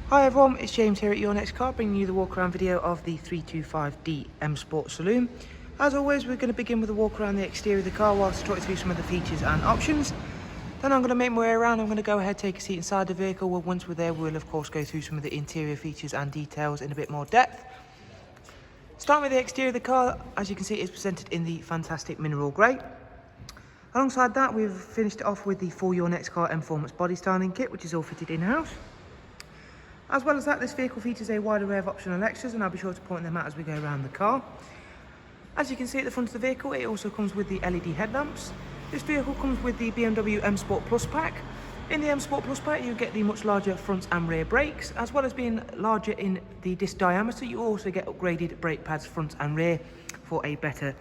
Hi everyone, it's James here at Your Next Car, bringing you the walk around video of the 325D Msport Saloon. As always, we're going to begin with a walk around the exterior of the car whilst I talk you through some of the features and options. Then I'm going to make my way around. I'm going to go ahead, take a seat inside the vehicle. Well, once we're there, we'll of course go through some of the interior features and details in a bit more depth. Starting with the exterior of the car, as you can see, it's presented in the fantastic mineral grey. Alongside that, we've finished it off with the full Your Next Car Mperformance body styling kit, which is all fitted in-house. As well as that, this vehicle features a wide array of optional extras, and I'll be sure to point them out as we go around the car. As you can see at the front of the vehicle, it also comes with the LED headlamps. This vehicle comes with the BMW Msport Plus pack. In the Msport Plus pack, you get the much larger front and rear brakes. As well as being larger in the disc diameter, you also get upgraded brake pads front and rear for a better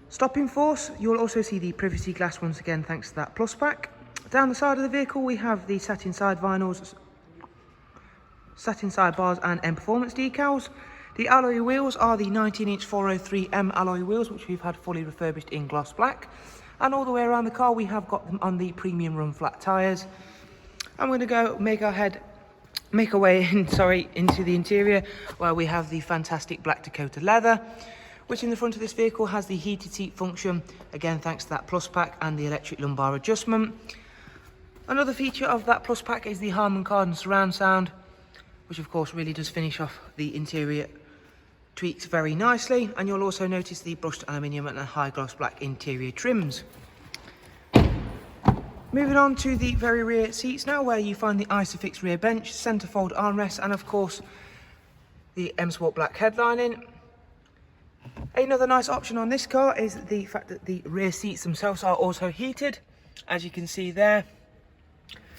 stopping force. You'll also see the privacy glass once again thanks to that Plus pack. Down the side of the vehicle, we have the satin side vinyls, satin sidebars and Mperformance decals. The alloy wheels are the 19-inch 403M alloy wheels, which we've had fully refurbished in gloss black. And all the way around the car, we have got them on the premium run flat tyres. I'm going to go make our way into the interior, where we have the fantastic black Dakota leather, which in the front of this vehicle has the heated seat function, again thanks to that Plus pack and the electric lumbar adjustment. Another feature of that Plus pack is the Harman Kardon surround sound, which of course really does finish off the interior tweaks very nicely, and you'll also notice the brushed aluminium and high gloss black interior trims. Moving on to the very rear seats now, where you find the Isofix rear bench, centerfold armrest, and of course the Msport black headlining. Another nice option on this car is the fact that the rear seats themselves are also heated, as you can see there.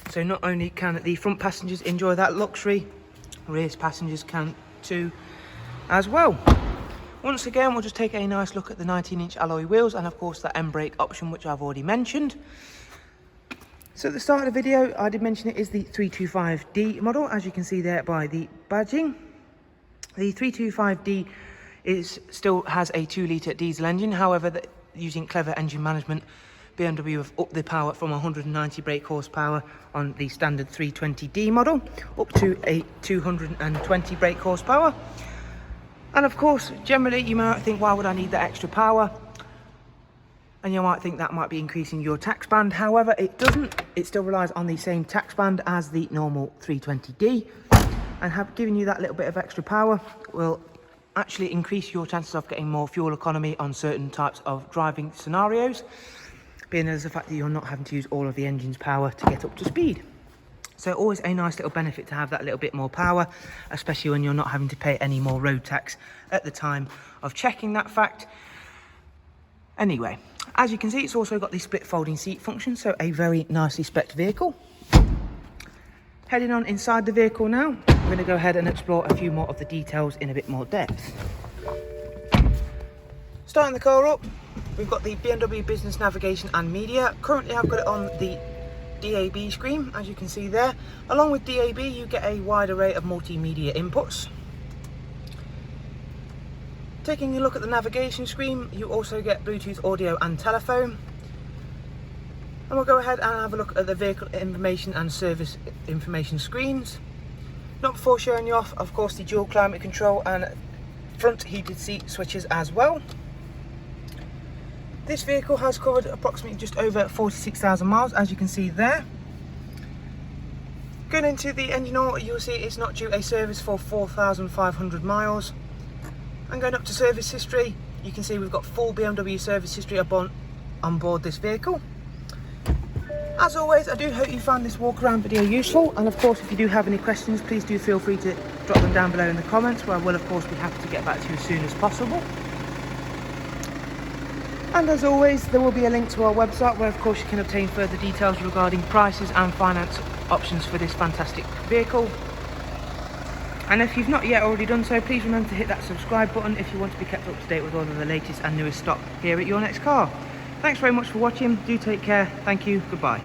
So not only can the front passengers enjoy that luxury, rear passengers can too as well. Once again, we'll just take a nice look at the 19-inch alloy wheels and of course that M-brake option, which I've already mentioned. So at the start of the video, I did mention it is the 325D model, as you can see there by the badging. The 325D still has a 2-litre diesel engine. However, using clever engine management, BMW have upped the power from 190 brake horsepower on the standard 320D model up to a 220 brake horsepower. And of course, generally you might think, why would I need that extra power? And you might think that might be increasing your tax band. However, it doesn't. It still relies on the same tax band as the normal 320D, and giving you that little bit of extra power will actually increase your chances of getting more fuel economy on certain types of driving scenarios, being as the fact that you're not having to use all of the engine's power to get up to speed. So always a nice little benefit to have that little bit more power, especially when you're not having to pay any more road tax at the time of checking that fact. Anyway, as you can see, it's also got the split folding seat function, so a very nicely spec'd vehicle. Heading on inside the vehicle now, we're going to go ahead and explore a few more of the details in a bit more depth. Starting the car up, we've got the BMW Business Navigation and Media. Currently I've got it on the DAB screen, as you can see there. Along with DAB, you get a wide array of multimedia inputs. Taking a look at the navigation screen, you also get Bluetooth audio and telephone. And we'll go ahead and have a look at the vehicle information and service information screens. Not before showing you off, of course, the dual climate control and front heated seat switches as well. This vehicle has covered approximately just over 46,000 miles, as you can see there. Going into the engine oil, you'll see it's not due a service for 4,500 miles. And going up to service history, you can see we've got full BMW service history on board this vehicle. As always, I do hope you found this walk around video useful, and of course if you do have any questions, please do feel free to drop them down below in the comments, where I will of course be happy to get back to you as soon as possible. And as always, there will be a link to our website, where of course you can obtain further details regarding prices and finance options for this fantastic vehicle. And if you've not yet already done so, please remember to hit that subscribe button if you want to be kept up to date with all of the latest and newest stock here at Your Next Car. Thanks very much for watching. Do take care. Thank you. Goodbye.